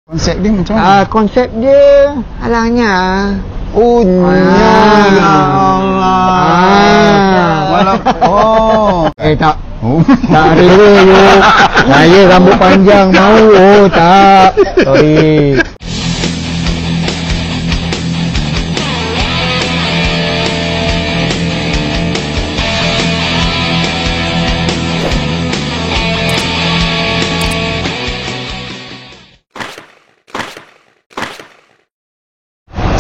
Konsep dia macam mana? Konsep dia halangnya. Ya Allah. Tak. Tak rela you. Saya rambut panjang mau. Tak. Sorry.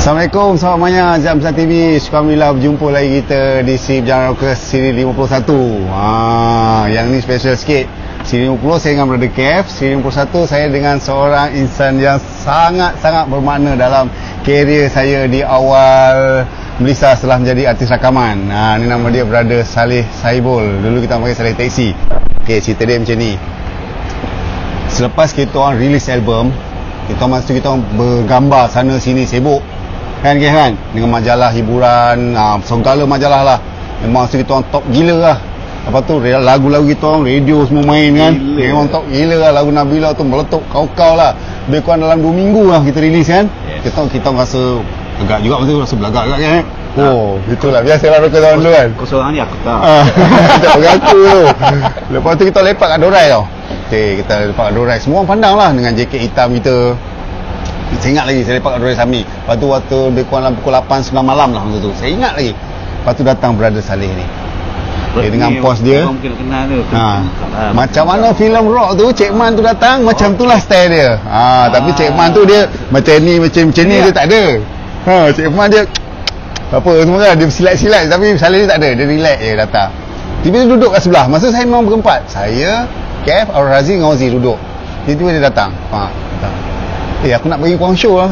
Assalamualaikum, selamat manya Jam Besar TV. Alhamdulillah berjumpa lagi kita di SIP Jalan Rockers siri 51. Yang ni special sikit. Siri 50 saya dengan Brother Kev. Siri 51 saya dengan seorang insan yang sangat-sangat bermakna dalam kerjaya saya di awal Melissa setelah menjadi artis rakaman. Ni nama dia Brother Saleh Saibul. Dulu kita panggil Saleh Taxi. Okey, cerita dia macam ni. Selepas kita orang release album, kita masa kita bergambar sana sini sibuk kan dengan majalah hiburan, segala majalah lah. Memang masa kita orang top gila lah. Lepas tu lagu-lagu kita orang radio semua main kan. Memang top gila lah. Lagu Nabila tu meletup kau-kau lah. Lebih kurang dalam 2 minggu lah kita release kan. Yes. Kita rasa agak juga, masa tu rasa belagak agak kan. Itulah biasalah rocker tahun dulu kan. Kau seorang ni aku tak. Tak mengaku tu. Lepas tu kita lepak kat Dorai tau. Okay, kita lepak kat Dorai. Semua orang pandang lah dengan jaket hitam kita. Saya ingat lagi saya lepak kat Dorai Sami. Lepas tu waktu lebih kurang dalam pukul 8-9 malam lah masa tu. Saya ingat lagi. Lepas tu datang Brother Saleh ni. Okay, dengan pos dia. Macam mana filem rock tu, Cik Man tu datang, macam tu lah style dia. Tapi Cik Man tu dia macam ni dia tak ada. Cik Man dia apa semua kan, dia silat-silat, tapi Saleh dia tak ada, dia relax je datang. Tiba-tiba duduk kat sebelah. Masa saya memang berempat. Saya, Kev, Al-Razi dengan Ozi duduk. Tiba-tiba dia datang. Aku nak bagi korang show lah.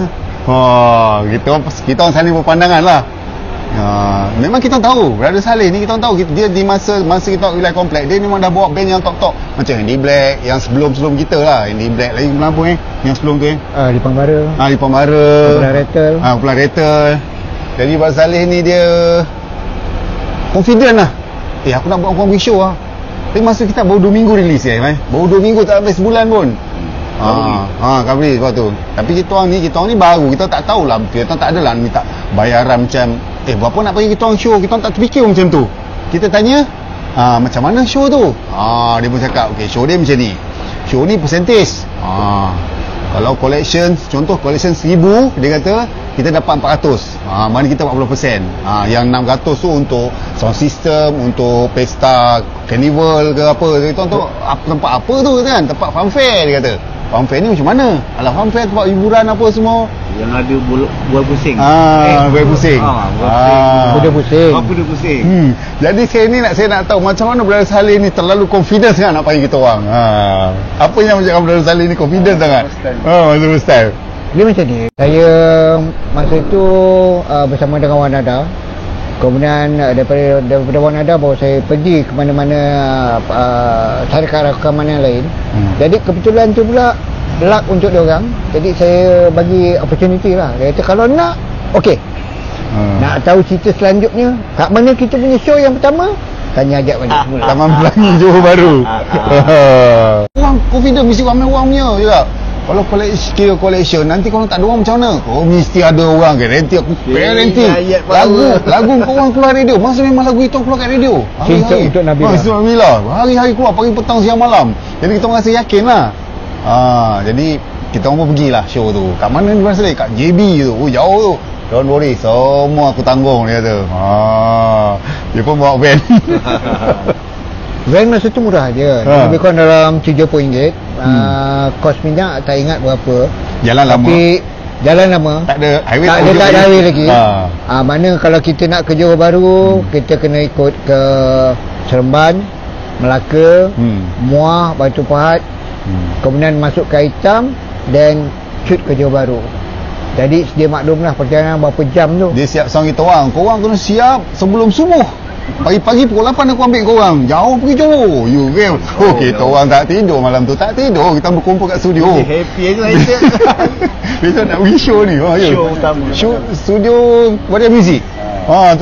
Kita orang saling berpandangan lah. Memang kita tahu Brother Saleh ni, kita tahu dia di masa kita wilayah komplek, dia memang dah bawa band yang top-top. Macam Indie Black, yang sebelum kita lah. Indie Black lagi kenapa yang sebelum tu Di Pembara. Di Pembara. Pulang Rattle. Jadi Brother Saleh ni dia confident lah. Aku nak buat korang bagi show lah. Tapi masa kita baru 2 minggu release baru 2 minggu, tak habis sebulan pun. Coverage sebab tu. Tapi kita orang ni baru, kita tak tahulah, kita tak adalah minta bayaran macam berapa nak bagi kita orang show. Kita orang tak terfikir macam tu. Kita tanya macam mana show tu. Dia pun cakap show dia macam ni, show ni percentage. Kalau collection, contoh collection 1000, dia kata kita dapat 400. Mana kita 40%. Yang 600 tu untuk sound system, untuk pesta carnival ke apa. Kita tu tempat apa tu kan, tempat funfair dia kata. Funfair ni macam mana? Alah, funfair tempat hiburan apa semua. Yang ada buah pusing. Buah pusing. Kuda pusing. Jadi saya nak tahu macam mana Brother Saleh ni terlalu confident sangat nak panggil kita orang. Apa yang menjadikan Brother Saleh ni confident sangat? Masa style. Dia macam ni. Saya masa tu bersama dengan Wanada. Kemudian daripada Wanada baru saya pergi ke mana-mana syarikat rakaman yang lain. Jadi kebetulan tu pula luck untuk diorang. Jadi saya bagi opportunity lah. Dia kata kalau nak, okey. Nak tahu cerita selanjutnya, kat mana kita punya show yang pertama? Tanya ajak balik semula. Taman Pelangi Johor Bahru. Orang confident mesti ramai orang punya juga. Kalau collection nanti kalau tak ada orang macam mana? Mesti ada orang guarantee aku guarantee. Lagu kau orang keluar radio. Masa memang lagu itu keluar kat radio. Hari-hari untuk Nabila. Hari-hari keluar pagi petang siang malam. Jadi kita rasa yakin lah. Jadi kita orang pun pergilah show tu. Kat mana ni Brother Saleh? Kat JB tu. Jauh tu. Don't worry, semua aku tanggung, dia kata. Dia pun bawa van. Van masa tu murah je. Lebih kurang dalam RM70. Kos minyak tak ingat berapa. Jalan lama. Jalan lama. Tak ada highway. Tak ada highway lagi. Mana kalau kita nak ke Johor Bahru, kita kena ikut ke Seremban, Melaka, Muar, Batu Pahat. Kemudian masuk ke Hitam dan shoot ke Johor Bahru. Jadi sedia maklumlah perjalanan berapa jam tu. Dia siap sang kita orang. Korang kena siap sebelum subuh. Pagi-pagi pukul 8 aku ambil korang. Jauh pergi Johor. Kita orang tak tidur malam tu. Tak tidur. Kita berkumpul kat studio. Happy je lah. Besok nak pergi show ni. Show utama. Studio Waria Music.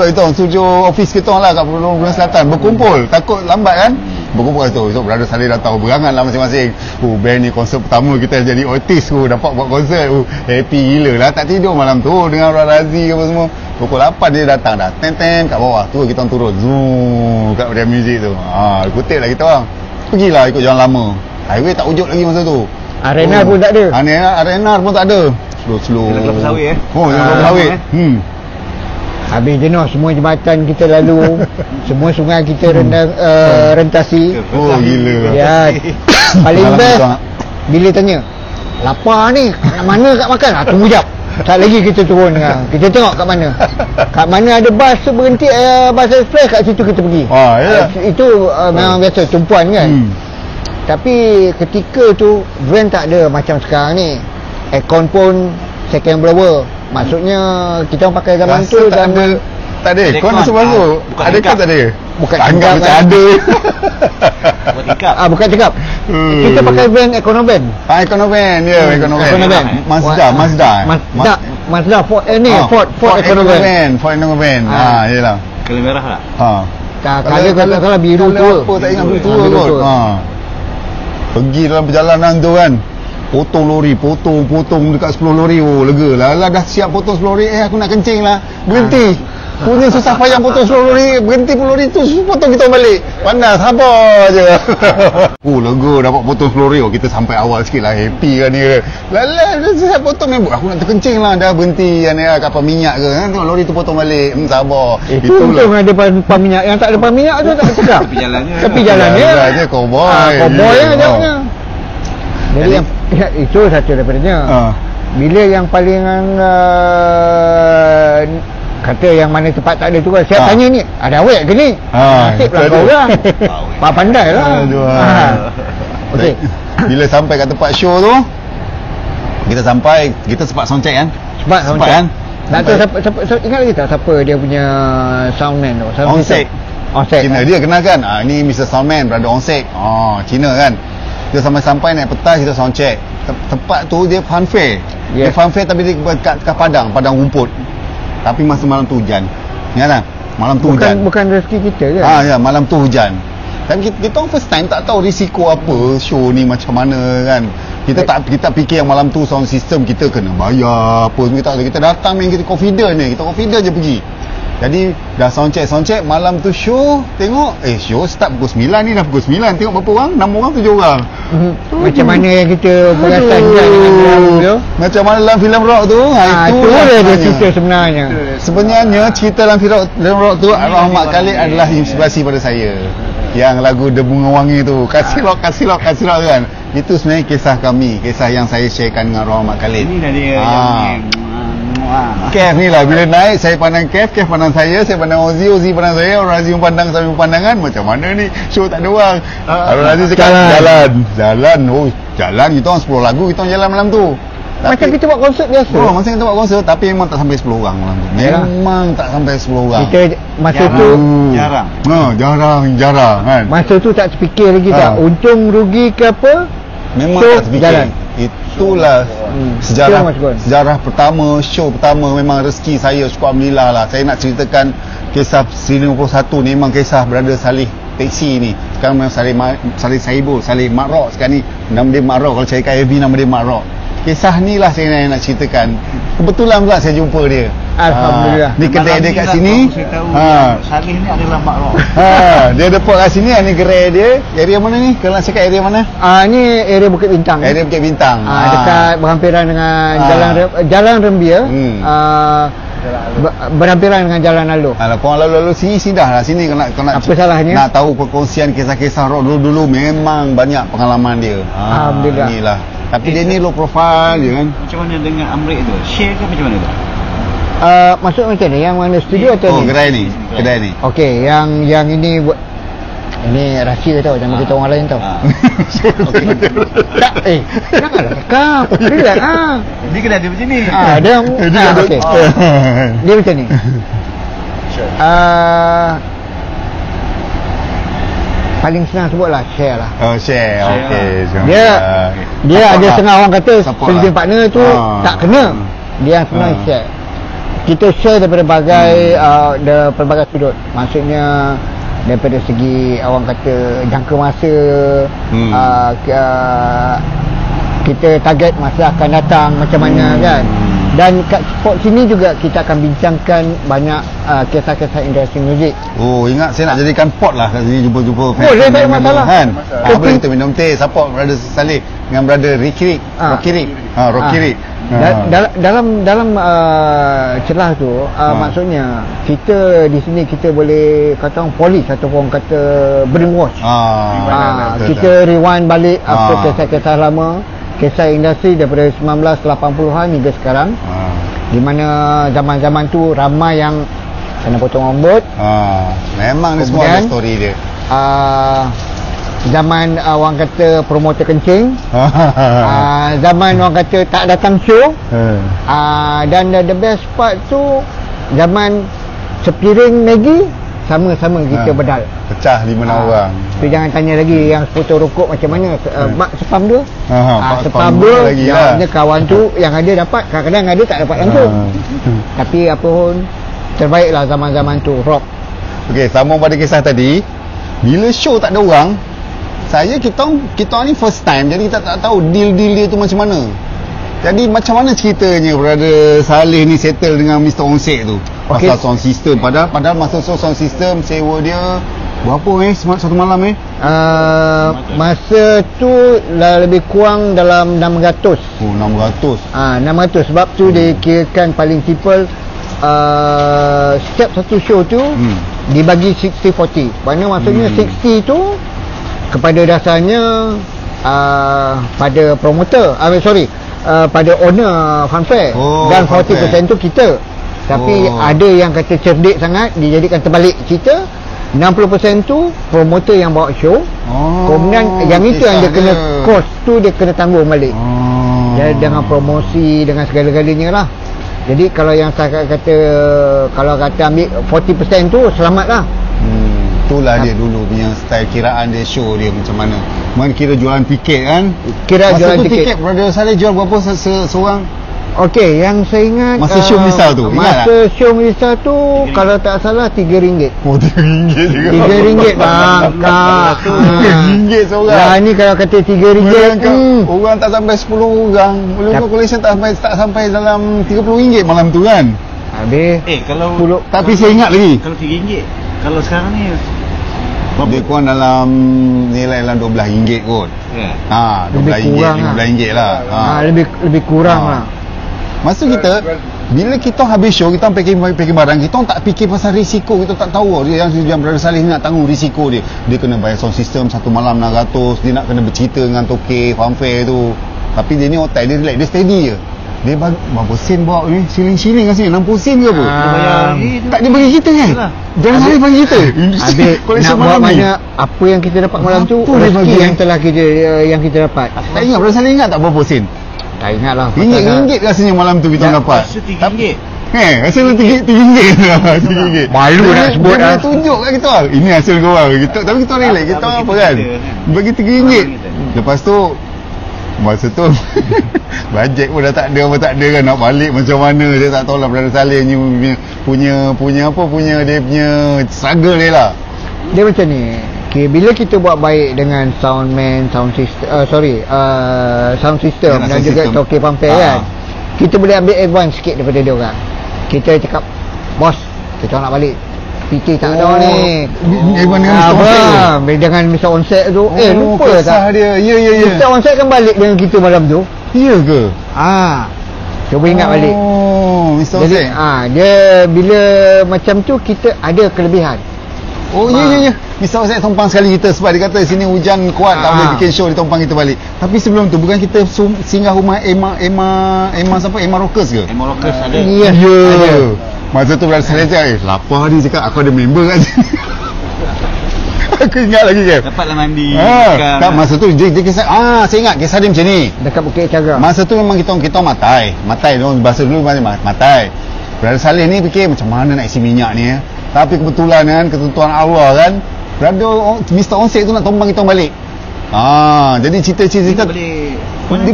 Itu studio office kita orang lah kat Pulau Selatan. Berkumpul. Takut lambat kan. berkumpul tu. So brother Saleh datang berangan lah masing-masing. Band ni konsert pertama kita jadi artis dapat buat konsert. Happy gila lah, tak tidur malam tu dengan Razi apa semua. Pukul 8 dia datang dah. Ten kat bawah tu kita orang turun. Zoom kat Media Music tu. Kutip lah kita orang. Pergilah ikut jalan lama. Highway tak wujud lagi masa tu. Arena pun tak ada. Arena pun tak ada. Slow. Jalan Kelapa Sawit Jalan Kelapa Sawit. Habis jenuh semua jembatan kita lalu. Semua sungai kita rentasi. Gila. Ya. Paling best bila tanya, lapar ni, nak mana kat makan? Tunggu jap. Tak lagi kita turun. Kita tengok kat mana. Kat mana ada bas berhenti, bas express, kat situ kita pergi. Itu memang biasa tumpuan kan. Tapi ketika tu van tak ada macam sekarang ni. Aircon pun second blower. Maksudnya kita orang pakai zaman tu zaman tak ada aircon masuk. Ada kan tak ada? Bukan anggap macam ada. Bukan cakap. Kita pakai van Econovan. Econovan ya, Econovan. Mazda Ford Ford Econovan. Ford Econovan. Yalah. Kala merah tak? Kalau salah biru tua. Apa tak ingat biru tua kot. Pergi dalam perjalanan tu kan, potong lori, potong dekat 10 lori. Lega lah, dah siap potong 10 lori. Aku nak kencing lah, berhenti. Punya susah payah potong 10 lori, berhenti 10 lori tu, potong kita balik. Panas, sabar je. Lega dapat potong 10 lori. Kita sampai awal sikit lah, happy kan dia. Dah siap potong memang aku nak terkencing lah, dah berhenti kapal minyak ke kan, tengok lori tu potong balik. Sabar. Itu untung ada pam minyak. Yang tak ada pam minyak tu tak cakap. Tapi jalannya je cowboy. Cowboy lah jauhnya. Jadi yang itu satu daripadanya. Bila yang paling kata yang mana tempat tak ada tu kan, saya tanya ni, ada awet ke ni? Nasib lah kau lah. Pak pandai lah. Okey. Bila sampai kat tempat show tu, kita sempat sound check kan? Sempat kan? Tak tahu siapa ingat lagi tak siapa dia punya soundman tu? Onsek. Cina dia kenal kan? Ni Mr. Soundman, brother Onsek. Cina kan? Kita sampai naik petas, kita sound check. Tempat tu dia fun fair. Dia fun fair tapi dia kat padang rumput. Tapi masa malam tu hujan. Ingat tak? Malam tu hujan. Bukan rezeki kita kan? Ya, malam tu hujan. Dan kita orang first time tak tahu risiko apa show ni macam mana kan. Kita fikir yang malam tu sound system kita kena bayar apa semua. Kita datang main, kita confident je pergi. Jadi dah sound check malam tu show, tengok show start pukul 9 ni dah pukul 9, tengok berapa orang? 6 orang 7 orang. Macam mana yang kita perasan dengan tu? Macam mana dalam filem rock tu? Itu dia cerita sebenarnya. Sebenarnya cerita dalam filem rock tu, Rahmat Khalid adalah inspirasi pada saya. Yang lagu Bunga Wangi tu, kasih lock kan. Itu sebenarnya kisah kami, kisah yang saya sharekan dengan Rahmat Khalid. Ini dah dia yang Kev ni lah, bila naik saya pandang Kev pandang saya pandang Ozzy pandang saya, Razi pandang sambil pandangan. Macam mana ni show tak ada orang. Razi cakap jalan kita orang 10 lagu, kita orang jalan malam tu. Macam kita buat konsert biasa. Macam kita buat konsert, tapi memang tak sampai 10 orang malam tu. Memang tak sampai 10 orang. Kita masa tu jarang kan. Masa tu tak terfikir lagi tak untung rugi ke apa. Memang tak terfikir. Itulah sejarah pertama, show pertama. Memang rezeki saya, syukur alhamdulillah lah. Saya nak ceritakan kisah Seri 51 ni memang kisah brother Saleh Teksi ni. Sekarang memang Saleh Saibul, Saleh Mak Rock sekarang ni. Nama dia Mak Rock. Kalau carikan FB nama dia Mak Rock. Kisah ni lah saya nak ceritakan. Kebetulan pula saya jumpa dia. Alhamdulillah. Ni kedai dia kat sini. Saleh ni adalah Mak Rock. Dia depot kat sini. Ni gerai dia. Area mana ni? Kalau cakap area mana? Ni area Bukit Bintang. Area Bukit Bintang. Dekat berhampiran dengan Jalan Rembia. Berhampiran dengan Jalan Lalu. Korang lalu sini dah lah. Sini kau nak apa salahnya? Nak tahu perkongsian kisah-kisah rock dulu memang banyak pengalaman dia. Alhamdulillah. Inilah. Tapi dia ni low profile je kan. Macam mana dengan Amrik tu? Share ke macam mana tu? Maksud macam ni, yang mana studio atau kedai ni. Okey, yang ini buat ini rahsia tau, jangan kita orang lain tau. Tak, janganlah cakap. Relax Dia kena ada macam ni. Okey. Dia macam ni. Paling senang sebutlah share lah. Share. Okey. Dia ada setengah orang kata pelbagai partner tu tak kena. Dia yang senang share. Kita share daripada pelbagai sudut. Maksudnya daripada segi orang kata jangka masa, kita target masa akan datang macam mana kan. Dan kat spot sini juga kita akan bincangkan banyak kisah-kisah industri muzik. Oh, ingat saya nak jadikan pot lah kat sini, jumpa-jumpa Boleh, tak ada masalah. kan. Boleh Kopi. kita minum teh, support brother Saleh dengan brother Rikirik. Rokirik. Dalam celah tu maksudnya kita di sini kita boleh kata orang polis ataupun kata brainwash. Kita rewind balik apa kisah-kisah lama, kisah industri daripada 1980-an hingga sekarang. Di mana zaman-zaman tu ramai yang kena potong rambut. Memang ni semua ada story dia. Zaman orang kata promoter kencing. Zaman orang kata tak datang show. Dan the best part tu zaman sepiring Maggi sama-sama kita bedal. Pecah 5-6 orang. Tu jangan tanya lagi yang sepotong rokok macam mana. Mak sepam dia. Sepam dia dia lagi yang lah. kawan tu yang ada dapat, kadang-kadang ada tak dapat langsung. Tapi apa pun terbaiklah zaman-zaman tu rock. Okey, sambung pada kisah tadi. Bila show tak ada orang, kita ni first time, jadi kita tak tahu deal-deal dia tu macam mana. Jadi macam mana ceritanya brother Saleh ni settle dengan Mr. Onsek tu? Pasal sound system. Padahal masa sound system sewa dia berapa satu malam masa tu lebih kurang dalam 600. Oh, 600. 600 sebab tu dia kirakan paling simple. Setiap satu show tu dibagi 60-40. Mana maksudnya 60 tu kepada dasarnya pada promoter, pada owner fanfare, dan 40% tu kita. Tapi ada yang kata cerdik sangat, dijadikan terbalik cerita. 60% tu promoter yang bawa show. Kemudian yang itu yang dia kena cost tu dia kena tanggung balik. Jadi dengan promosi, dengan segala-galanya lah. Jadi kalau yang saya kata, kalau kata ambil 40% tu selamat lah. Itulah dia dulu punya style kiraan dia, show dia macam mana. Mana kira jualan tiket kan. Kira masa jualan tu tiket brother Saleh jual berapa seorang? Okey, yang saya ingat masa show Melissa tu, ingat masa show Melissa tu kalau tak salah RM3. Oh, RM3 juga. RM3 bang. RM3 seorang. Lah ni kalau kata RM3 orang tak sampai 10 orang. Boleh calculation tak sampai dalam RM30 malam tu kan. Habis kalau 10. Tapi saya ingat lagi. Kalau RM3. Kalau sekarang ni dia kurang dalam nilai dalam RM12 kot. RM12, RM15 lah. Lebih kurang lah. Masa kita bila kita habis show, kita packing barang, kita tak fikir pasal risiko. Kita tak tahu dia yang brother Saleh ni nak tanggung risiko dia. Dia kena bayar sound system satu malam 600, dia nak kena bercerita dengan toke fanfare tu. Tapi dia ni otak dia relax, dia steady je. Dia berapa sen bawa ni? Siling-siling kan sini 60 sen ke apa? Tak dia bagi kita kan? Jangan Saleh bagi kita. Habis nak buat mana apa yang kita dapat malam tu, rezeki yang telah kita dapat. Tak ingat brother Saleh ingat tak berapa sen? Tak ingat lah. RM3 rasanya malam tu kita dapat. Rasa RM3. Hasil RM3. Malu nak sebut lah. Dia tunjuk kat kita, ini hasil korang. Tapi kita relax, kita apa kan, bagi RM3. Lepas tu masa tu bajet pun dah tak ada, apa tak ada kan, nak balik macam mana saya tak tahu lah. Brother Saleh ni punya dia punya struggle dia lah. Dia macam ni. Okay, bila kita buat baik dengan soundman, sound system dan juga toke fanfare kan, kita boleh ambil advance sikit daripada dia orang. Kita cakap, bos, kita nak balik, PT tak ada ni. Dengan Mr. Onsek tu, lupa tak dia. Ya. Mr. Onsek kan balik dengan kita malam tu. Ya ke? Cuba ingat balik. Mr. Onsek. Dia bila macam tu kita ada kelebihan. Ya. Mr. Onsek tumpang sekali kita sebab dia kata sini hujan kuat, tak boleh bikin show, dia tumpang kita balik. Tapi sebelum tu bukan kita singgah rumah Emma siapa? Emma Rockers ke? Emma Rockers ada. Ya. Masa tu brother Saleh cakap, lapar ni, cakap aku ada member kat sini. Aku ingat lagi kan. Dapatlah mandi. Tak, masa tu dia kisah, saya ingat kisah dia macam ni. Dekat Bukit Caga. Masa tu memang kita matai tu, bahasa dulu matai. Brother Saleh ni fikir macam mana nak isi minyak ni. Tapi kebetulan kan, ketentuan Allah kan, brother Mr. Onsek tu nak tumpang kita balik. Jadi cerita dia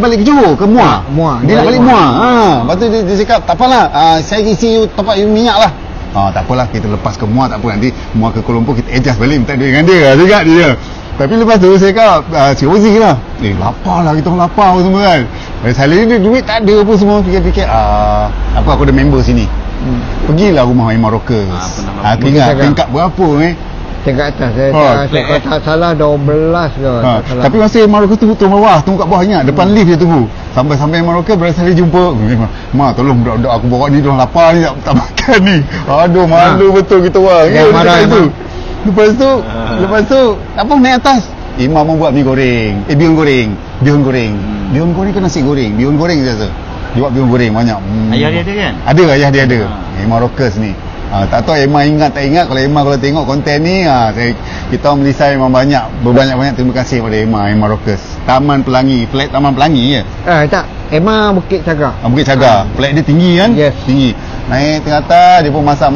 balik ke Johor, ke Muar. Dia nak balik Muar. Lepas tu dia cakap, tak apalah, saya isi tempat minyak lah. Tak apalah, kita lepas ke Muar tak apa, nanti Muar ke Kuala Lumpur kita adjust balik minta duit dengan dia juga dia. Tapi lepas tu saya cakap Cik Ozi lah, lapar lah, kita orang lapar semua kan. Salih ni duit tak ada apa semua, fikir-fikir apa, aku ada member sini, pergilah rumah Imam Rockers. Aku ingat tingkat berapa tingkat atas saya tak salah 12 ke tak salah. Tapi masa Imam Rockers tu turun bawah, tunggu kat bawah, ingat depan lift dia tunggu sampai Imam Rockers. Berasa dia jumpa, Ma tolong budak-budak aku bawa ni, diorang lapar ni, tak makan ni. Aduh, malu betul kita orang. Marah tu. Lepas tu apa, naik atas, Imam membuat mi goreng, bihun goreng ke nasi goreng, bihun goreng je rasa. Dia buat bihun goreng banyak. Ayah dia ada kan? Ada, ayah dia ada. Imam Rockers ni. Tak tahu Emma ingat tak ingat. Kalau tengok konten ni, kita orang Melissa memang berbanyak-banyak terima kasih pada Emma Rockers. Taman Pelangi, flat Taman Pelangi je. Tak, Emma Bukit Cagar. Bukit Cagar. Flat dia tinggi kan? Yes. Tinggi. Naik tengah atas, dia pun masak,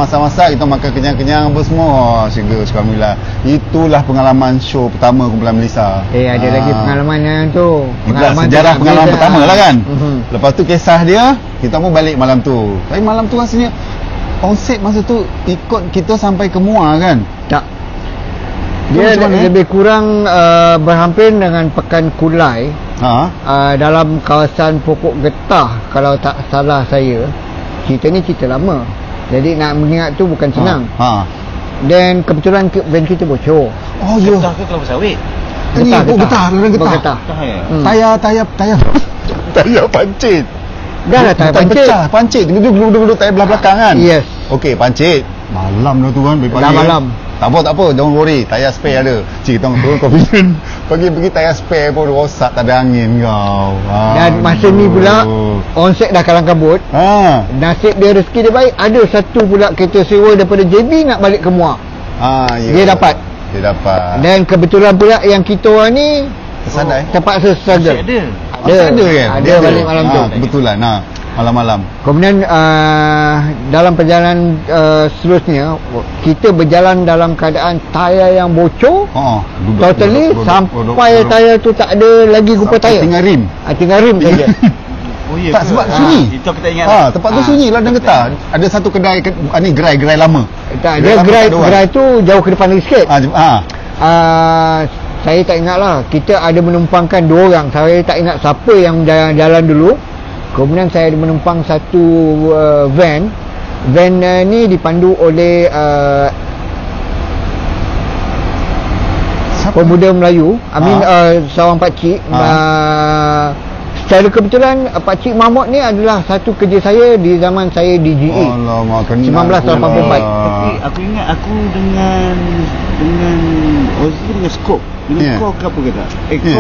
kita makan kenyang-kenyang apa semua. Syurga, alhamdulillah. Itulah pengalaman show pertama kumpulan Melissa. Ada lagi pengalaman yang tu. Sejarah pengalaman pertama lah kan. Lepas tu kisah dia, kita pun balik malam tu. Tapi malam tu rasanya konsep masa tu ikut kita sampai ke Muar kan? Tak. Dia lebih kurang berhampir dengan Pekan Kulai. Dalam kawasan Pokok Getah kalau tak salah saya. Cerita ni cerita lama. Jadi nak mengingat tu bukan senang. Dan kebetulan van kita bocor. Oh ya. Getah ke Kelapa Sawit? Getah. Tayar pancit. Dah lah tayar pancit. Pancit. Duduk tayar belah belakang kan? Yes. Okey, pancit. Malam dah tu kan, pagi. Dah malam. Tak apa, jangan worry. Tayar spare ada. Cik, kita turun confident. Pergi tayar spare pun rosak, tak ada angin kau. Dan masa ni pula onset dah kalang kabut. Nasib dia, rezeki dia baik. Ada satu pula kereta sewa daripada JB nak balik ke Muar. Dia dapat. Dan kebetulan pula yang kita orang ni terpaksa struggle. Ada balik malam tu. Kebetulan malam-malam. Kemudian dalam perjalanan seterusnya kita berjalan dalam keadaan tayar yang bocor. Totally sampai tayar tu tak ada lagi gupa tayar. Tinggal rim. Tinggal rim saja. Tak, sebab sunyi. Itu kita ingat. Tempat tu sunyi ladang Getah. Ada satu kedai ni gerai lama. Tak, dia gerai tu jauh ke depan lagi sikit. Saya tak ingat lah. Kita ada menumpangkan 2 orang. Saya tak ingat siapa yang jalan dulu. Kemudian saya menumpang satu van. Van ni dipandu oleh pemuda Melayu. Seorang pakcik. Secara kebetulan pakcik Mahmud ni adalah satu kerja saya di zaman saya di GE. 1984. Tapi aku ingat aku dengan Ozi dengan Skop. Dengan kau ke apa kata?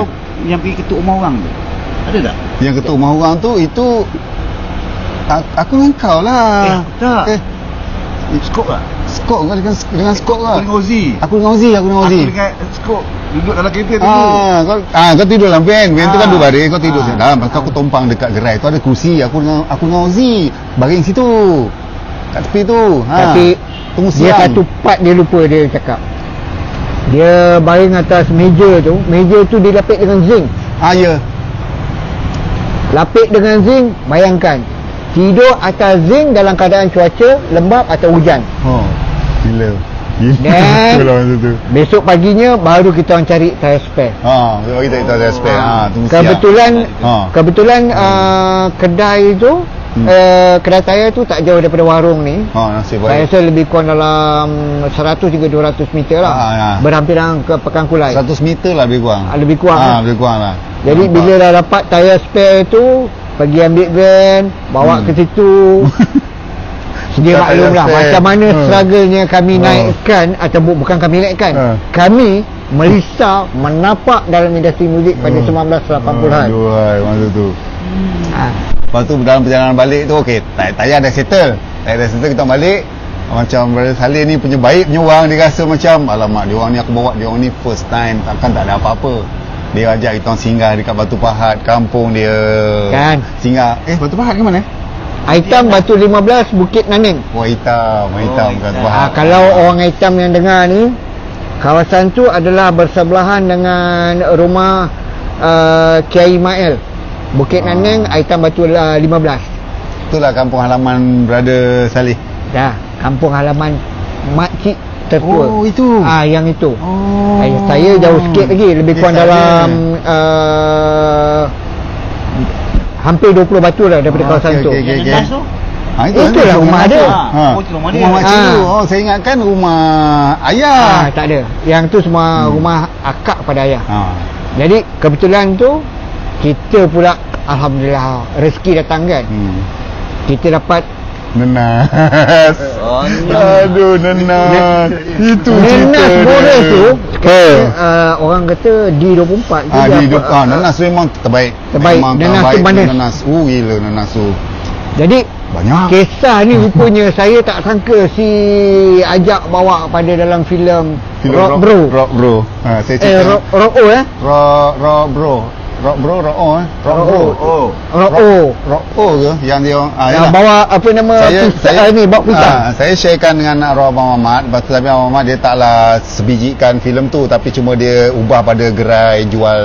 Kau yang pergi ketuk rumah orang tu. Ada tak? Yang ketuk rumah orang tu, itu aku dengan kau lah. Tak. Skop lah. Skop dengan Skop lah. Aku dengan Ozi. Aku dengan dengan Skop duduk dalam kereta tu. Kau tidur dalam van tu kan 2 baris, kau tidur dalam. Lepas aku tumpang dekat gerai tu ada kursi. Aku dengan Ozi baring situ kat tepi tu. Tapi tunggu siang. Dia satu part dia lupa dia cakap. Dia baring atas meja tu. Meja tu dilapik dengan zinc. Ya. Lapik dengan zinc. Bayangkan tidur atas zinc dalam keadaan cuaca lembap atau hujan. Gila. Dan besok paginya baru kita orang cari tayar spare. Kita tayar spare. Kebetulan kedai tu kedai tayar tu tak jauh daripada warung ni. Saya rasa lebih kurang dalam 100 hingga 200 meter lah. Berhampiran ke Pekan Kulai. 100 meter lah lebih kurang. Lebih kurang lah. Jadi bila dah dapat tayar spare tu, pergi ambil van, bawa ke situ. Sedia maklum lah macam mana struggle-nya kami naikkan, atau bukan kami naikkan, kami Melissa menapak dalam industri muzik pada 1980-an. Masa tu. Lepas tu dalam perjalanan balik tu, tayar dah settle. Kita balik. Macam Brother Saleh ni punya baik punya orang, dia rasa macam alamak, dia orang ni aku bawa dia orang ni first time, takkan tak ada apa-apa. Dia ajak kita orang singgah dekat Batu Pahat, kampung dia kan. Singgah Batu Pahat ke mana? Aitam Batu 15 Bukit Naning. Hitam bukan Batu Pahat. Kalau orang hitam yang dengar ni, kawasan tu adalah bersebelahan dengan rumah Kiai Mael. Bukit Naning, Aitam Batu 15. Itulah kampung halaman Brother Saleh. kampung halaman makcik tertua. Oh, itu. Yang itu. Oh. Saya jauh sikit lagi, lebih kurang dalam hampir 20 batu lah daripada kawasan tu. Nenas tu? Itulah rumah dia. Oh, itu rumah dia. Rumah makcik tu. Oh, saya ingatkan rumah ayah. Tak ada. Yang tu semua rumah akak pada ayah. Jadi kebetulan tu kita pula alhamdulillah rezeki datang kan. Kita dapat Nenas. Oh, Aduh, nenas. Itu nenas cerita boros dia. tu. Orang kata D24 nenas tu memang terbaik. Terbaik. Memang Nenas tu terbaik manis. Nenas. Gila nenas tu. Jadi Banyak. kisah ni rupanya saya tak sangka si ajak bawa pada dalam filem Rock Bro. Rock Bro. Saya cerita. Rock O Rock Bro. Rock Bro, Rock O Rock Bro. Rock O. Rock O ke yang dia Yang bawa apa nama ni bawa pisang. Saya sharekan dengan arwah Abang Mamat. Lepas tu tapi Abang Mamat dia taklah sebijikan filem tu, tapi cuma dia ubah pada gerai jual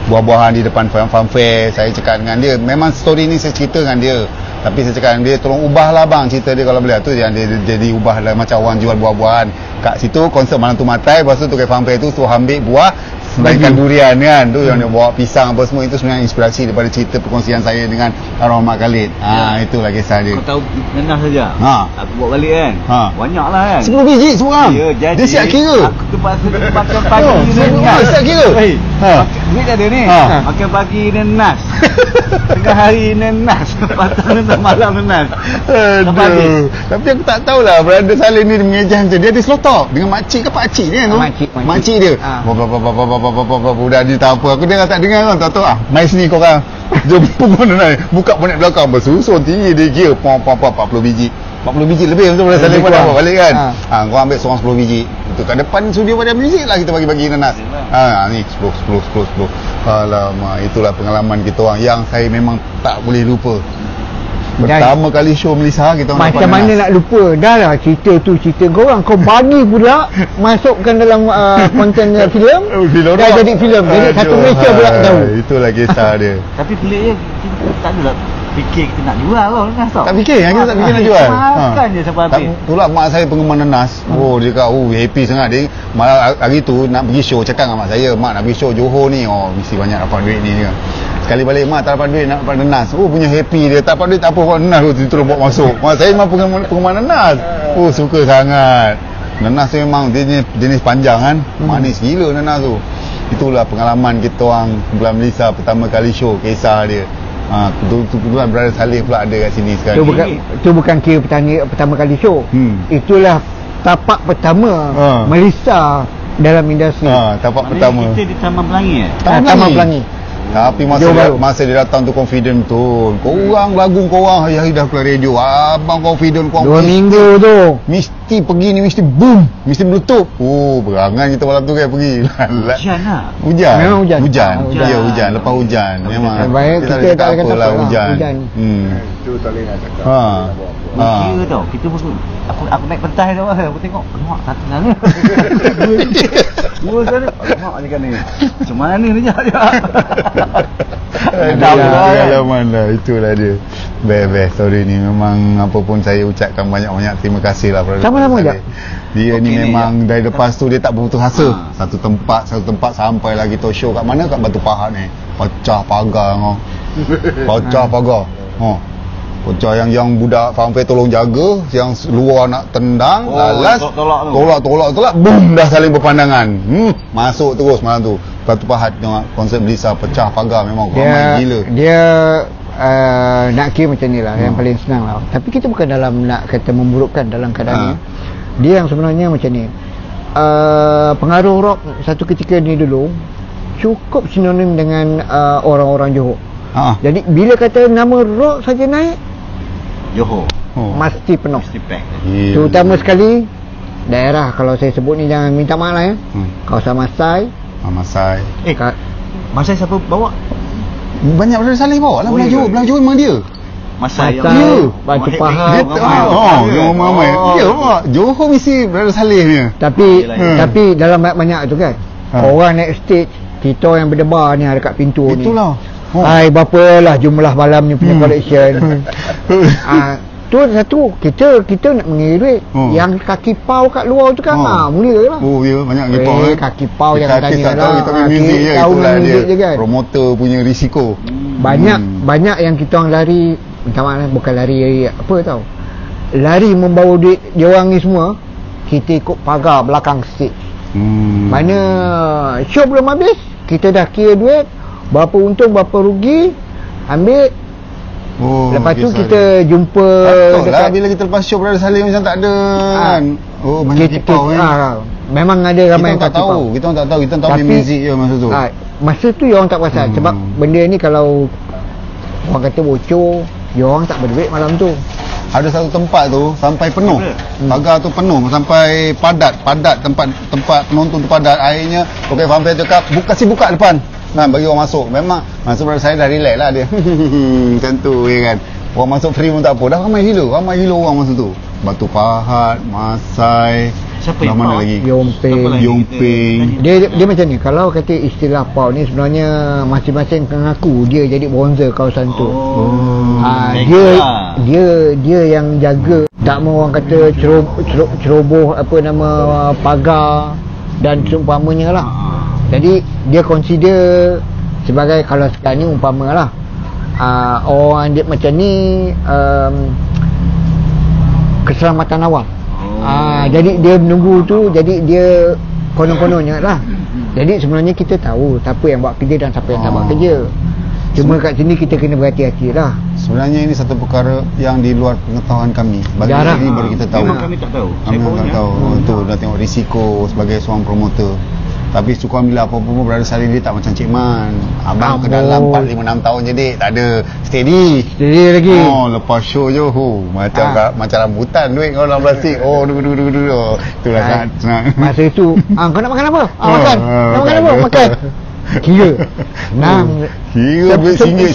buah-buahan di depan farm fair. Saya cakap dengan dia, memang story ni saya cerita dengan dia, tapi saya cakap dengan dia, tolong ubahlah bang cerita dia kalau boleh. Tu yang dia jadi ubahlah macam orang jual buah-buahan kat situ, konsep malam tu matai. Lepas tu tukar farm fair tu suruh ambil buah selainkan durian kan. Tu yang dia bawa pisang apa semua. Itu sebenarnya inspirasi daripada cerita perkongsian saya dengan arwah Mak Khalid. Itulah kisah dia. Kau tahu nenas saja. Aku bawa balik kan. Banyak lah kan. 10 biji semua. Ya, jadi dia siap kira. Aku terpaksa makan pagi nenas. Siap kira. Duit ada ni. Makan pagi nenas. Tengah hari nenas. Patang nenas, malam nenas. Aduh. Tapi aku tak tahulah Brother Saleh ni mengejah macam dia ada slotok dengan makcik ke pakcik dia tu. Makcik dia. Budak dia tak apa. Aku dengar tak dengar kan. Tak tahu mai sini korang. Jemput mana naik. Buka bonet belakang bersusun tinggi dia kira 40 biji. 40 biji lebih betul Brother Saleh pun dapat balik kan. Kau ambil seorang 10 biji. Itu kat depan studio pada muzik lah kita bagi-bagi nenas. Ni 10. Alamak, itulah pengalaman kita orang yang saya memang tak boleh lupa. Pertama kali show Melissa kita orang macam mana nak lupa. Dah lah cerita tu cerita korang. Kau bagi pula masukkan dalam konten filem. Dah jadi filem. Jadi satu Malaysia pula tahu. Itulah kisah dia. Tapi peliknya kita tak adalah fikir kita nak jual lah nenas tau. Tak fikir, kita tak fikir nak jual. Makan je sampai habis. Itulah mak saya penggemar nenas. Dia kata happy sangat dia. Malah hari tu nak pergi show, cakap dengan mak saya, mak nak pergi show Johor ni. Mesti banyak dapat duit ni dia. Sekali balik mak tak dapat duit nak dapat nenas. Punya happy dia. Tak dapat duit tak apa, buat nenas tu terus bawa masuk. Mak saya memang penggemar nenas. Suka sangat. Nenas tu memang dia jenis panjang kan. Manis gila nenas tu. Itulah pengalaman kita orang Bulan Melissa pertama kali show, kisah dia. Kebetulan Brother Saleh pula ada kat sini sekarang. Itu bukan kira pertama kali show. Itulah tapak pertama Melissa dalam industri. Tapak pertama. Kita di Taman Pelangi Taman Pelangi. Tapi masa dia datang tu confident betul. Korang lagu korang hari-hari dah keluar radio. Abang confident korang 2 minggu tu mesti pergi ni, mesti boom, mesti meletup. Berangan kita malam tu kan pergi. Hujan lah. Hujan. Memang hujan. Ya hujan, lepas hujan. Memang baik kita tak akan apalah hujan. Itu tak boleh nak cakap. Kira tau. Kita pun aku naik pentas tu aku tengok mak satu sana. Dua sana. Mak ni kan ni. Macam mana ni je. Pengalaman lah. Itulah dia. Best story ni. Memang apa pun saya ucapkan banyak-banyak terima kasih lah. Sama-sama je. Dia ni memang dari lepas tu dia tak berputus asa. Satu tempat sampai lagi kita show kat mana, kat Batu Pahat ni. Pecah pagar kau. Pecah pagar. Pecah yang budak farm fair tolong jaga, yang luar nak tendang, lalas tolak, boom, dah saling berpandangan. Masuk terus malam tu. Batu Pahat tengok konsep Melissa, pecah pagar, memang ramai gila. Dia nak kira macam ni lah, yang paling senang lah. Tapi kita bukan dalam nak kata memburukkan dalam keadaan ni. Dia yang sebenarnya macam ni. Pengaruh rock satu ketika ni dulu cukup sinonim dengan orang-orang Johor. Jadi bila kata nama rock saja naik, Johor mesti penuh. Mesti pack. Terutama sekali daerah, kalau saya sebut ni jangan minta maaf lah ya. Kawasan Masai. Masai. Masai siapa bawa? Banyak Brother Saleh bawa lah. Belah Johor memang dia. Masai Batu Pahat. Ramai. Johor mesti Brother Saleh ni. Tapi dalam banyak tu kan, orang naik stage, kita yang berdebar ni dekat pintu ni. Itulah. Hai, berapa lah jumlah malamnya punya collection. tu satu, kita nak mengira duit. Yang kaki pau kat luar tu kan mulia lah. Oh ya, banyak kaki pau kaki pau kita jangan artis tanya tak tahu, lah. kita main muzik je, itulah dia je kan. promoter punya risiko. Banyak yang kita orang lari, minta maaf bukan lari apa tau, lari membawa duit dia orang ni semua, kita ikut pagar belakang stage. Mana show belum habis, kita dah kira duit, berapa untung berapa rugi, ambil. Lepas tu kita jumpa lah bila kita lepas show Brother Salim macam tak ada kan. Banyak kipau memang ada ramai yang tak tahu. Kita orang tak tahu, kita tahu main muzik je masa tu. Masa tu dia orang tak perasan sebab benda ni kalau orang kata bocor, dia orang tak berduit malam tu. Ada satu tempat tu sampai penuh. Pagar tu penuh sampai padat tempat penonton tu padat. Akhirnya okey vampire cakap kasih buka depan. Nah, bagi orang masuk. Memang masa saya dah relax lah dia. Macam tu ya kan. Orang masuk free pun tak apa. Dah ramai gila orang masa tu. Batu Pahat, Masai. Siapa yang mana lagi? Yomping. Dia macam ni. Kalau kata istilah pau ni sebenarnya masing-masing mengaku dia jadi bonzer kawasan tu. Dia yang jaga, tak mau orang kata ceroboh apa nama pagar dan seumpamanya lah. Jadi dia consider sebagai, kalau sekarang ni umpama lah, orang dia macam ni keselamatan awam. Jadi dia menunggu tu, jadi dia konon-kononnya lah. Jadi sebenarnya kita tahu siapa yang buat kerja dan siapa yang tak buat kerja. Cuma kat sini kita kena berhati-hati lah. Sebenarnya ini satu perkara yang di luar pengetahuan kami. Bagi ini baru kita tahu. Memang kami tak tahu. Kami tak tahu. Tu dah tengok risiko sebagai seorang promoter. Tapi syukur bila apa pun Brother Salim dia tak macam Cik Man. Abang ke dalam 4-5-6 tahun je dik. Tak ada. Steady lagi. Lepas show je macam rambutan duit kalau dalam plastik. Itulah sangat senang. Masa itu kau nak makan apa? Makan. Nak makan apa? Makan. Kira singgit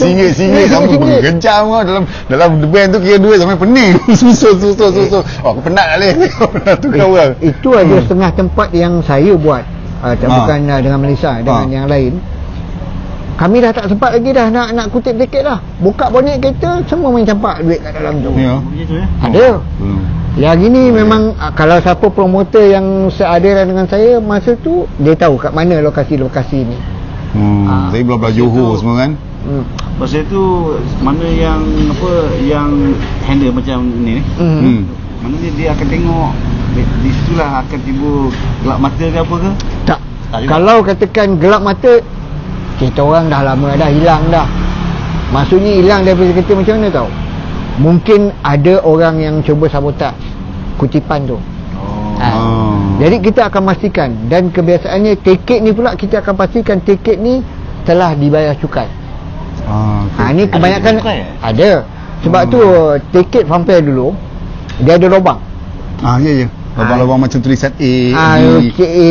sampai kejam dalam band tu kira duit sampai pening. Susah aku penat kali. Penat tu orang. Itu ada setengah tempat yang saya buat. Bukan dengan Malaysia, dengan yang lain. Kami dah tak sempat lagi dah nak kutip tiket dah. Buka bonet kereta, semua main campak duit kat dalam tu. Ya. Ada. Yang gini memang kalau siapa promoter yang seadaran dengan saya masa tu, dia tahu kat mana lokasi-lokasi ni. Saya belah Johor semua kan. Masa tu mana yang handle macam ni mana dia akan tengok di situlah akan timbul gelap mata ke apa ke? Tak kalau katakan gelap mata, kita orang dah lama dah hilang dah. Maksudnya hilang daripada kereta macam mana tahu? Mungkin ada orang yang cuba sabotaj kutipan tu. Jadi kita akan pastikan, dan kebiasaannya tiket ni pula kita akan pastikan tiket ni telah dibayar cukai. Ni kebanyakan ada. Sebab tu tiket vampire dulu dia ada lubang. Ya. Lubang-lubang macam tulisan A,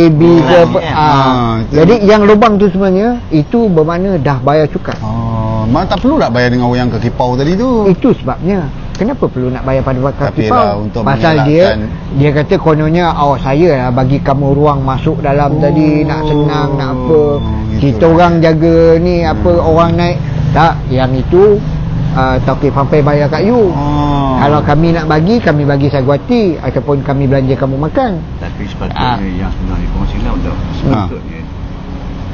B ke apa. Jadi yang lubang tu sebenarnya itu bermakna dah bayar cukai. Mana tak perlu nak bayar dengan orang kaki pau tadi tu. Itu sebabnya. Kenapa perlu nak bayar pada kaki pau? Pasal dia kata kononnya saya lah bagi kamu ruang masuk dalam tadi, nak senang nak apa. Kita orang jaga ni apa orang naik. Tak, yang itu Tauke vampire bayar kat you. Kalau kami nak bagi, kami bagi saguati ataupun kami belanja kamu makan. Tapi sepatutnya yang sebenarnya kongsi lah untuk sepatutnya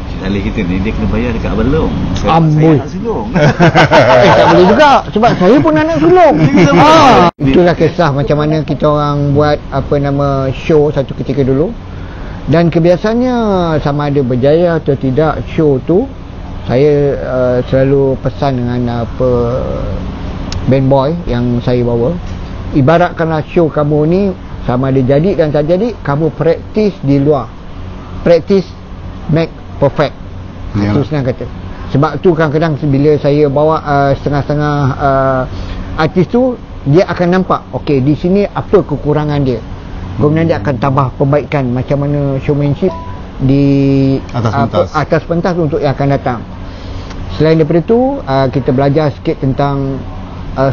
Cik Saleh kita ni dia kena bayar dekat Abang. Saya nak sulung. Tak boleh juga sebab saya pun nak sulung. Itulah kisah macam mana kita orang buat apa nama show satu ketika dulu. Dan kebiasaannya sama ada berjaya atau tidak show tu, saya selalu pesan dengan band boy yang saya bawa, ibaratkanlah show kamu ni sama ada jadi dan tak jadi, kamu praktis di luar. Praktis make perfect. Itu senang kata. Sebab tu kadang-kadang bila saya bawa setengah-setengah artis tu, dia akan nampak okey di sini apa kekurangan dia. Kemudian dia akan tambah perbaikan macam mana showmanship di atas pentas untuk yang akan datang. Selain daripada itu, kita belajar sikit tentang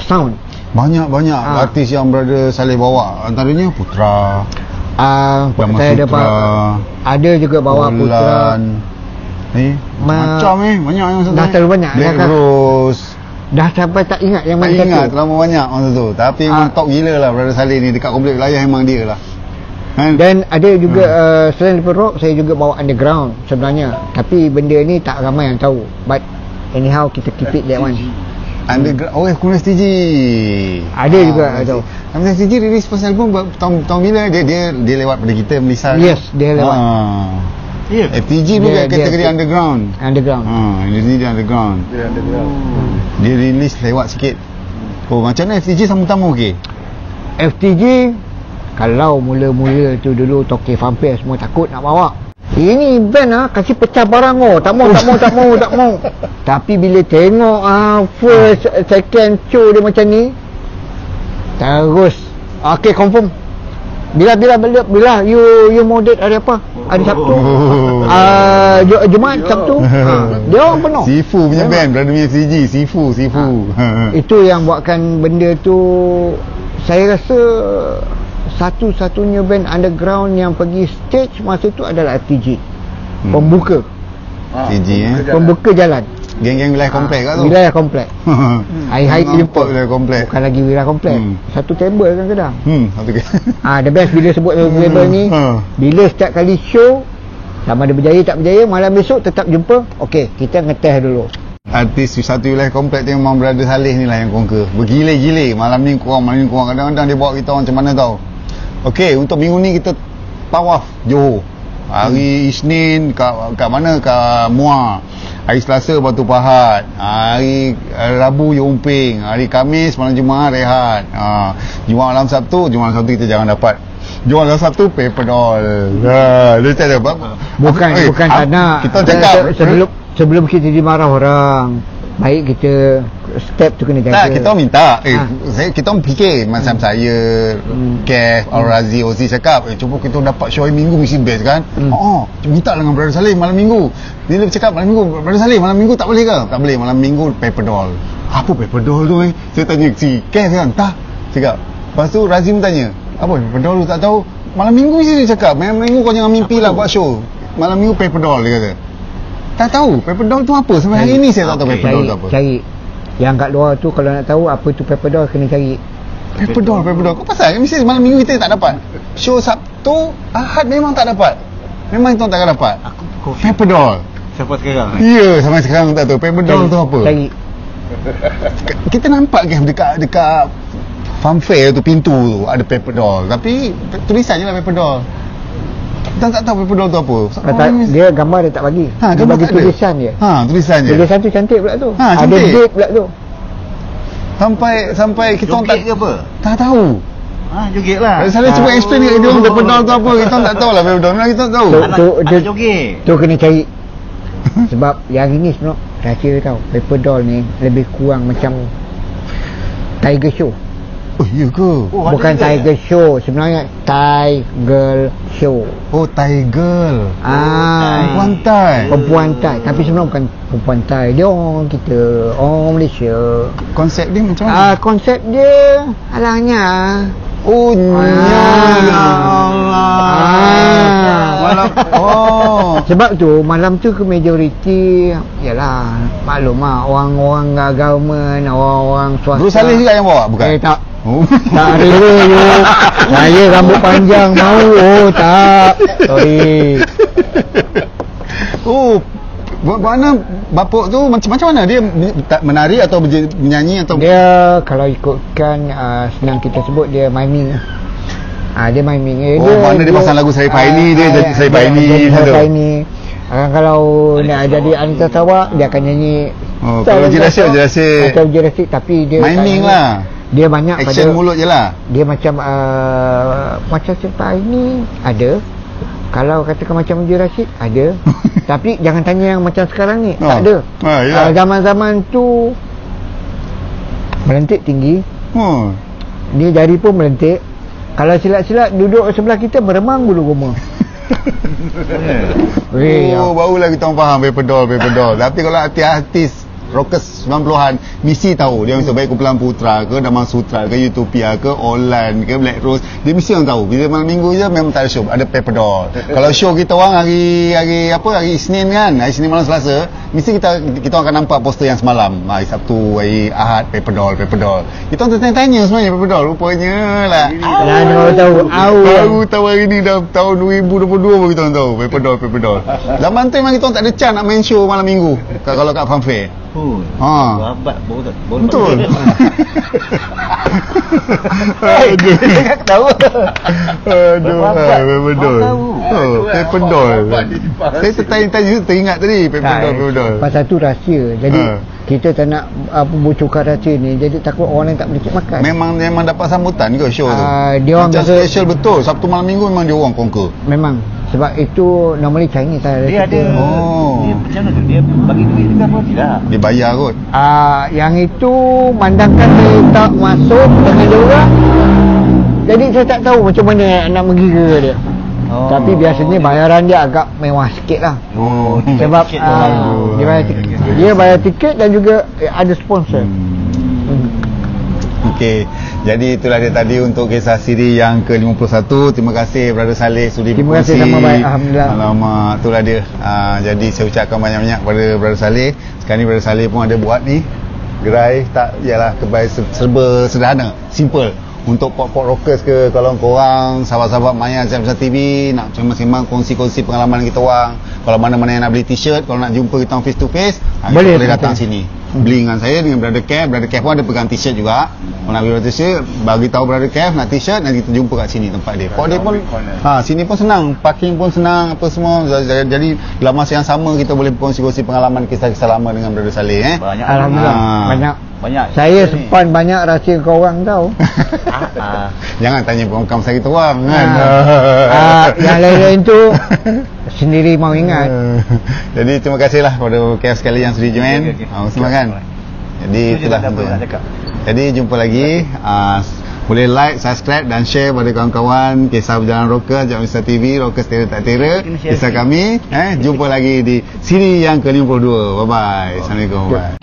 sound. Banyak artis yang Brother Saleh bawa. Antaranya Putra, saya ada juga bawa Putra. Macam banyak yang dah terlalu banyak. Black Rose. Dah sampai tak ingat yang Tak mana ingat satu. terlalu banyak masa tu. Tapi memang top gila lah Brother Saleh ni. Dekat komplek wilayah memang dia lah. Kan? Dan ada juga selain daripada rock, saya juga bawa underground sebenarnya. Tapi benda ni tak ramai yang tahu. But anyhow kita keep it that one. Underground. Oh, kemudian STG. Ada juga tu. Kemudian STG release first album tahun bila dia lewat pada kita Melissa. Yes, dia lewat. Ya. FTG tu Dia- kategori dia- underground. Underground. Dia underground. Dia release lewat sikit. Oh, macam mana FTG sama-sama okey? FTG kalau mula-mula tu dulu Tokyo Vampire semua takut nak bawa. Ini band kasih pecah barang tak mau. Tapi bila tengok first second show dia macam ni, terus okey confirm. Bila you mau date hari apa? Hari Sabtu. Jumaat Sabtu. Dia orang penuh. Sifu punya band, Brother punya FTG, Sifu. Itu yang buatkan benda tu. Saya rasa satu-satunya band underground yang pergi stage masa tu adalah FTG. Pembuka Pembuka jalan. Geng-geng wilayah komplek kat tu. Wilayah komplek. Hai Nampak wilayah komplek. Bukan lagi wilayah komplek. Satu table kan Kedah. Satu ke. The best bila sebut table ni, bila setiap kali show, sama ada berjaya tak berjaya, malam besok tetap jumpa. Okey, kita ngeteh dulu. Artis satu wilayah komplek tu memang Brother Saleh ni lah yang conquer. Bergila-gila. Malam ni kurang. Kadang-kadang dia bawa kita orang macam mana tau. Okey, untuk minggu ni kita tawaf Johor. Hari Isnin kat mana? Kat Muar. Hari Selasa Batu Pahat. Hari Rabu Yumping. Hari Khamis malam Jumaat rehat. Jumaat malam Sabtu kita jangan dapat. Jumaat malam Sabtu paper doll. Dia cakap Bukan tak nak. Kita cakap sebelum kita dimarah orang, baik kita step tu kena jaga. Tak, kita orang minta. Kita orang fikir macam saya, Kev, Al-Razi, Ozi cakap, cuba kita dapat show hari Minggu mesti best kan. Minta dengan Brother Saleh malam Minggu. Dia cakap malam Minggu, Brother Saleh malam Minggu tak boleh ke? Tak boleh, malam Minggu paper doll. Apa paper doll tu Saya tanya si Kev kan, tak. Cakap. Lepas tu Razi pun tanya, apa paper doll tu tak tahu. Malam Minggu mesti dia cakap, malam Minggu kau jangan mimpi lah buat show. Malam Minggu paper doll dia kata. Tak tahu paper doll tu apa. Sampai hari ni saya tak tahu paper doll tu apa. Cari. Yang kat luar tu kalau nak tahu apa tu paper doll kena cari. Paper doll. Kau pasal mesti malam Minggu kita tak dapat. Show Sabtu, Ahad memang tak dapat. Memang itu tak akan dapat. Paper doll. Siapa sekarang? Ya, sampai sekarang tak tahu paper doll tu apa. Cari. Kita nampak ke dekat fanfare tu, pintu tu ada paper doll, tapi tulisannya lah paper doll. Kita tak tahu paper doll tu apa. Dia gambar dia tak bagi. Dia gambar bagi tak ada. tulisan je. Tulisan je. Tulisan tu cantik pula tu. Ada cantik. date pula tu. Sampai kita orang Joget ke apa? tak tahu. Joget lah. Saya cuba explain dekat dia orang paper doll tu apa. Kita tak tahu lah paper doll. Kita tak tahu. Anak joget. Tu kena cari. Sebab yang ini sebenarnya rahsia tau. Paper doll ni lebih kurang macam Tiger Show. Oh, iya ke? Bukan Tiger Show, sebenarnya Tiger Show. Oh, Thai girl. Perempuan Thai. Perempuan Thai. Tapi sebenarnya bukan perempuan Thai. Dia orang kita, orang Malaysia. Konsep dia macam mana? Konsep dia alangnya. Oh, Sebab tu malam tu ke majoriti yalah maklum lah orang-orang government, orang-orang swasta. Brother Saleh juga yang bawa bukan? Tak. Tak rela you. Saya rambut panjang mau. Tak. Sorry. Mana bapuk tu macam mana dia menari atau menyanyi atau dia kalau ikutkan senang kita sebut dia miming. Dia miming. Mana dia pasang lagu Saripah ini dia jadi Saripah ini tu. Kalau nak jadi Anita Sarawak dia akan nyanyi. Kalau Jelasin tapi dia miming lah. Dia banyak action mulut je lah. Dia macam Saripah ini ada. Kalau katakan macam Jelasin ada. Tapi jangan tanya yang macam sekarang ni. Tak ada. Zaman-zaman tu melentik tinggi. Dia jari pun melentik. Kalau silat-silat duduk sebelah kita meremang bulu goma. Barulah kita orang faham paper doll. Tapi kalau artis rockers 90-an mesti tahu. Dia mesti baik Kumpulan Putra ke, Damang Sutra ke, Utopia ke, Olan ke, Black Rose, dia mesti orang tahu. Bila malam minggu je memang tak ada show, ada Paper Doll. Kalau show kita orang hari Isnin kan, hari Isnin malam Selasa, mesti kita akan nampak poster yang semalam. Hari Sabtu, hari Ahad, Paper Doll. Kita orang tanya sebenarnya Paper Doll, rupanya lah. Orang tahu hari ni dah tahun 2022 baru kita orang tahu Paper Doll. Zaman tu memang kita orang tak ada chance nak main show malam minggu kalau kat Funfair. Babat baru betul. Tahu. Paper Doll. Paper Doll. Saya teringat tadi Paper Doll. Pasal tu rahsia. Jadi kita tak nak bocorkan rahsia ni. Jadi takut orang lain tak boleh makan. Memang dapat sambutan ke show tu? Dia orang macam special betul. Sabtu malam minggu memang dia orang conquer. Memang. Sebab itu normally Chinese lah. Dia ada. Dia macam mana tu? Dia bagi duit ke apa tidak? Dia bayar kot. Yang itu mandangkan dia tak masuk dengan dia orang. Jadi saya tak tahu macam mana nak mengira dia. Tapi biasanya bayaran dia agak mewah sikit lah. Sebab dia bayar tiket dan juga ada sponsor. Okey, jadi itulah dia tadi untuk kisah siri yang ke-51. Terima kasih Brother Saleh sudi berkongsi. Terima kasih, sama baik, alhamdulillah. Alamak, itulah dia. Jadi saya ucapkan banyak-banyak kepada Brother Saleh. Sekarang ni Brother Saleh pun ada buat ni gerai, tak ialah kebai serba sederhana, simple. Untuk pop-pop rockers ke, kalau korang sahabat-sahabat Maya Zat TV nak sembang-sembang, kongsi-kongsi pengalaman kita orang, kalau mana-mana yang nak beli t-shirt, kalau nak jumpa kita orang face to face, boleh datang sini beli dengan saya, dengan Brother Kev pun ada pegang t-shirt juga. Kalau nak beli t-shirt, bagi tahu Brother Kev nak t-shirt, nanti kita jumpa kat sini tempat dia. Port dia pun sini pun senang, parking pun senang, apa semua. Jadi dalam masa yang sama kita boleh berkongsi-kongsi pengalaman, kisah-kisah lama dengan Brother Saleh. Alhamdulillah. Banyak. Saya simpan banyak rahsia kau orang tahu. Jangan tanya bukan pasal kita orang kan. Yang lain-lain tu sendiri mau ingat. Jadi terima kasihlah kepada KF sekali yang sudi join. Terima kasih. Jadi itulah untuk. Jadi jumpa lagi. Boleh like, subscribe dan share pada kawan-kawan kisah berjalan rocker Jam Mr TV, Rockers Tera Tak Tera. Kisah kami. Jumpa lagi di siri yang ke-52. Bye bye. Assalamualaikum. Bye.